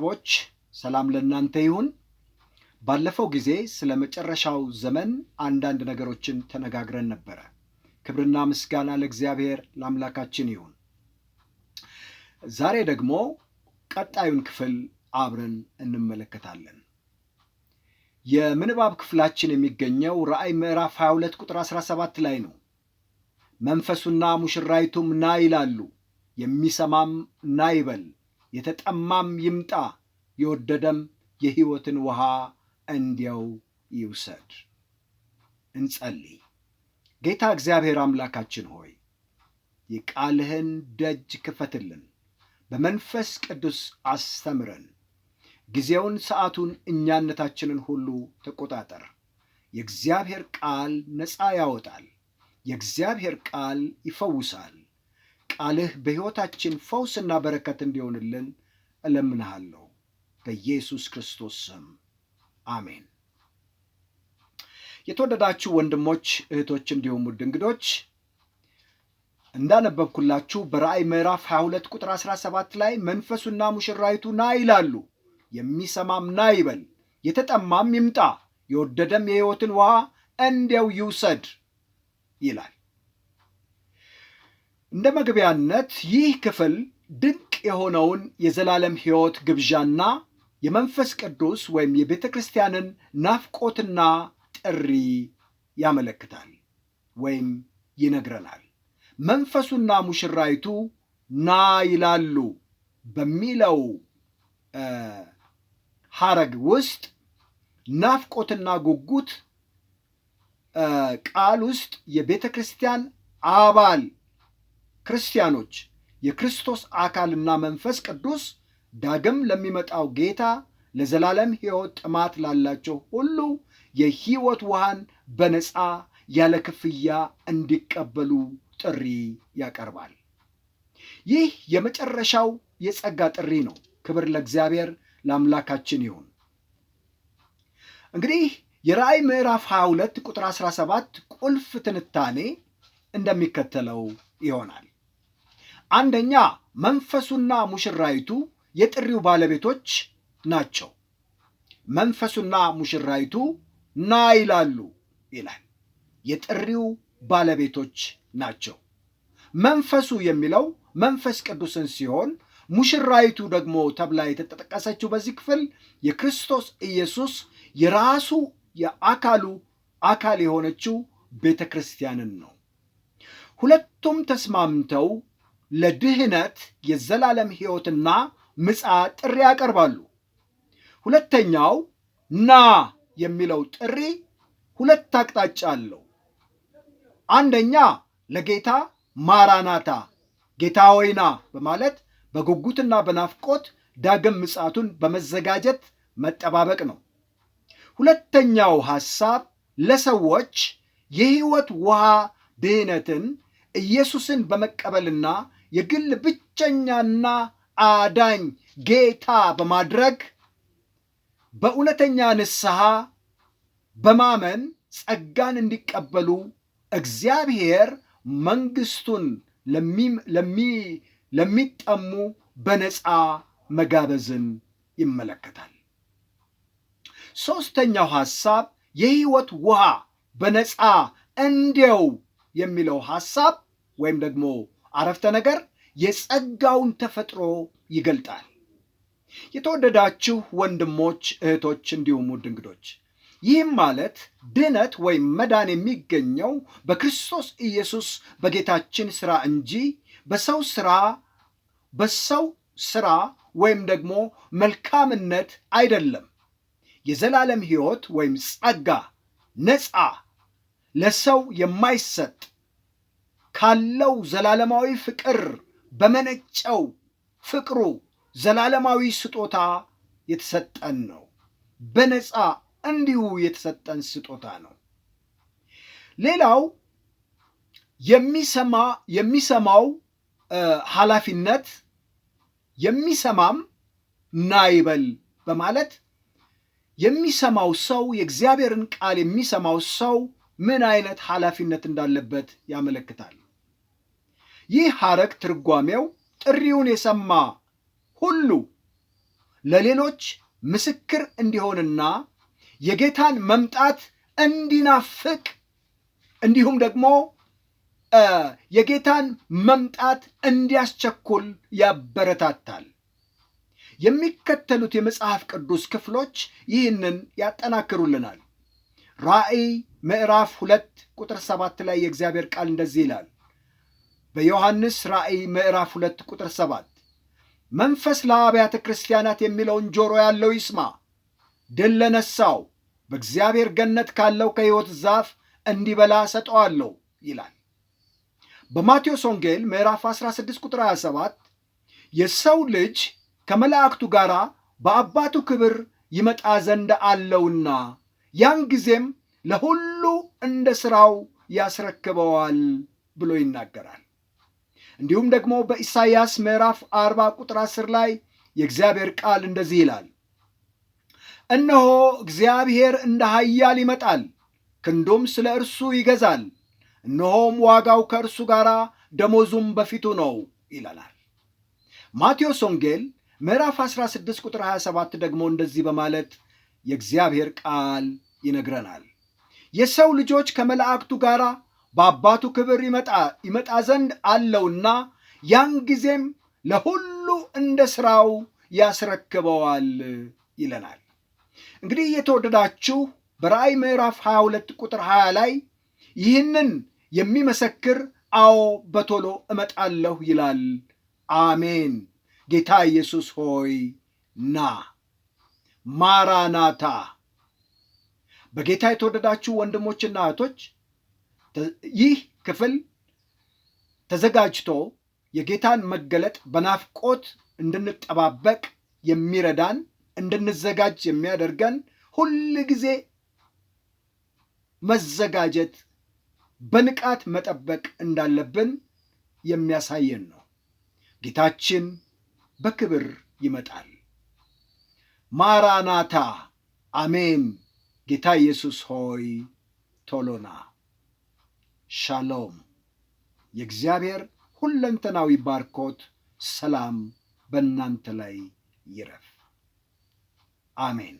ሰዎች ሰላም ለእናንተ ይሁን። ባለፈው ጊዜ ስለ መጨረሻው ዘመን አንዳንድ ነገሮችን ተነጋግረን ነበረ። ክብርና ምስጋና ለእግዚአብሔር ለአምላካችን ይሁን። ዛሬ ደግሞ ቀጣዩን ክፍል አብረን እንመለከታለን። የምንባብ ክፍላችን የሚገኘው ራእይ ምዕራፍ 22 ቁጥር 17 ላይ ነው። መንፈሱና ሙሽራይቱም ና ይላሉ፣ የሚሰማም ና ይበል፣ የተጠማም ይምጣ፣ የወደደም የሕይወትን ውሃ እንዲያው ይውሰድ። እንጸልይ። ጌታ እግዚአብሔር አምላካችን ሆይ የቃልህን ደጅ ክፈትልን፣ በመንፈስ ቅዱስ አስተምረን፣ ጊዜውን ሰዓቱን እኛነታችንን ሁሉ ተቆጣጠር። የእግዚአብሔር ቃል ነፃ ያወጣል። የእግዚአብሔር ቃል ይፈውሳል። ቃልህ በሕይወታችን ፈውስና በረከት እንዲሆንልን እለምንሃለሁ በኢየሱስ ክርስቶስ ስም አሜን። የተወደዳችሁ ወንድሞች እህቶች፣ እንዲሁም ውድ እንግዶች እንዳነበብኩላችሁ በራእይ ምዕራፍ 22 ቁጥር 17 ላይ መንፈሱና ሙሽራይቱ ና ይላሉ፣ የሚሰማም ና ይበል፣ የተጠማም ይምጣ፣ የወደደም የሕይወትን ውሃ እንዲያው ይውሰድ ይላል። እንደ መግቢያነት ይህ ክፍል ድንቅ የሆነውን የዘላለም ሕይወት ግብዣና የመንፈስ ቅዱስ ወይም የቤተ ክርስቲያንን ናፍቆትና ጥሪ ያመለክታል ወይም ይነግረናል። መንፈሱና ሙሽራይቱ ና ይላሉ በሚለው ሐረግ ውስጥ ናፍቆትና ጉጉት ቃል ውስጥ የቤተ ክርስቲያን አባል ክርስቲያኖች የክርስቶስ አካልና መንፈስ ቅዱስ ዳግም ለሚመጣው ጌታ ለዘላለም ሕይወት ጥማት ላላቸው ሁሉ የሕይወት ውሃን በነፃ ያለ ክፍያ እንዲቀበሉ ጥሪ ያቀርባል። ይህ የመጨረሻው የጸጋ ጥሪ ነው። ክብር ለእግዚአብሔር ለአምላካችን ይሁን። እንግዲህ የራእይ ምዕራፍ 22 ቁጥር 17 ቁልፍ ትንታኔ እንደሚከተለው ይሆናል። አንደኛ፣ መንፈሱና ሙሽራይቱ የጥሪው ባለቤቶች ናቸው። መንፈሱና ሙሽራይቱ ና ይላሉ ይላል። የጥሪው ባለቤቶች ናቸው። መንፈሱ የሚለው መንፈስ ቅዱስን ሲሆን ሙሽራይቱ ደግሞ ተብላ የተጠቀሰችው በዚህ ክፍል የክርስቶስ ኢየሱስ የራሱ የአካሉ አካል የሆነችው ቤተ ክርስቲያንን ነው። ሁለቱም ተስማምተው ለድህነት የዘላለም ሕይወትና ምጽአት ጥሪ ያቀርባሉ። ሁለተኛው ና የሚለው ጥሪ ሁለት አቅጣጫ አለው። አንደኛ ለጌታ ማራናታ፣ ጌታ ሆይ ና በማለት በጉጉትና በናፍቆት ዳግም ምጽአቱን በመዘጋጀት መጠባበቅ ነው። ሁለተኛው ሐሳብ ለሰዎች የሕይወት ውሃ ድህነትን ኢየሱስን በመቀበልና የግል ብቸኛና አዳኝ ጌታ በማድረግ በእውነተኛ ንስሐ በማመን ጸጋን እንዲቀበሉ እግዚአብሔር መንግሥቱን ለሚጠሙ በነፃ መጋበዝን ይመለከታል። ሦስተኛው ሐሳብ የሕይወት ውሃ በነፃ እንዲያው የሚለው ሐሳብ ወይም ደግሞ አረፍተ ነገር የጸጋውን ተፈጥሮ ይገልጣል። የተወደዳችሁ ወንድሞች እህቶች፣ እንዲሁም ውድ እንግዶች ይህም ማለት ድነት ወይም መዳን የሚገኘው በክርስቶስ ኢየሱስ በጌታችን ሥራ እንጂ በሰው ሥራ ወይም ደግሞ መልካምነት አይደለም። የዘላለም ሕይወት ወይም ጸጋ ነፃ ለሰው የማይሰጥ ካለው ዘላለማዊ ፍቅር በመነጨው ፍቅሩ ዘላለማዊ ስጦታ የተሰጠን ነው። በነፃ እንዲሁ የተሰጠን ስጦታ ነው። ሌላው የሚሰማው ኃላፊነት የሚሰማም ና ይበል በማለት የሚሰማው ሰው የእግዚአብሔርን ቃል የሚሰማው ሰው ምን አይነት ኃላፊነት እንዳለበት ያመለክታል። ይህ ሐረግ ትርጓሜው ጥሪውን የሰማ ሁሉ ለሌሎች ምስክር እንዲሆንና የጌታን መምጣት እንዲናፍቅ እንዲሁም ደግሞ የጌታን መምጣት እንዲያስቸኩል ያበረታታል። የሚከተሉት የመጽሐፍ ቅዱስ ክፍሎች ይህንን ያጠናክሩልናል። ራእይ ምዕራፍ 2 ቁጥር 7 ላይ የእግዚአብሔር ቃል እንደዚህ ይላል። በዮሐንስ ራእይ ምዕራፍ 2 ቁጥር 7 መንፈስ ለአብያተ ክርስቲያናት የሚለውን ጆሮ ያለው ይስማ፣ ድል ለነሳው በእግዚአብሔር ገነት ካለው ከሕይወት ዛፍ እንዲበላ ሰጠዋለሁ ይላል። በማቴዎስ ወንጌል ምዕራፍ 16 ቁጥር 27 የሰው ልጅ ከመላእክቱ ጋር በአባቱ ክብር ይመጣ ዘንድ አለውና ያን ጊዜም ለሁሉ እንደ ሥራው ያስረክበዋል ብሎ ይናገራል። እንዲሁም ደግሞ በኢሳይያስ ምዕራፍ 40 ቁጥር 10 ላይ የእግዚአብሔር ቃል እንደዚህ ይላል፣ እነሆ እግዚአብሔር እንደ ኃያል ይመጣል፣ ክንዱም ስለ እርሱ ይገዛል፣ እነሆም ዋጋው ከእርሱ ጋር ደሞዙም በፊቱ ነው ይለናል። ማቴዎስ ወንጌል ምዕራፍ 16 ቁጥር 27 ደግሞ እንደዚህ በማለት የእግዚአብሔር ቃል ይነግረናል። የሰው ልጆች ከመላእክቱ ጋር በአባቱ ክብር ይመጣ ዘንድ አለውና ያን ጊዜም ለሁሉ እንደ ሥራው ያስረክበዋል ይለናል። እንግዲህ የተወደዳችሁ በራእይ ምዕራፍ 22 ቁጥር 20 ላይ ይህንን የሚመሰክር አዎ በቶሎ እመጣለሁ ይላል። አሜን። ጌታ ኢየሱስ ሆይ ና። ማራናታ። በጌታ የተወደዳችሁ ወንድሞችና እህቶች ይህ ክፍል ተዘጋጅቶ የጌታን መገለጥ በናፍቆት እንድንጠባበቅ የሚረዳን እንድንዘጋጅ የሚያደርገን ሁል ጊዜ መዘጋጀት በንቃት መጠበቅ እንዳለብን የሚያሳየን ነው። ጌታችን በክብር ይመጣል። ማራናታ። አሜን። ጌታ ኢየሱስ ሆይ ቶሎና። ሻሎም። የእግዚአብሔር ሁለንተናዊ ባርኮት ሰላም በእናንተ ላይ ይረፍ። አሜን።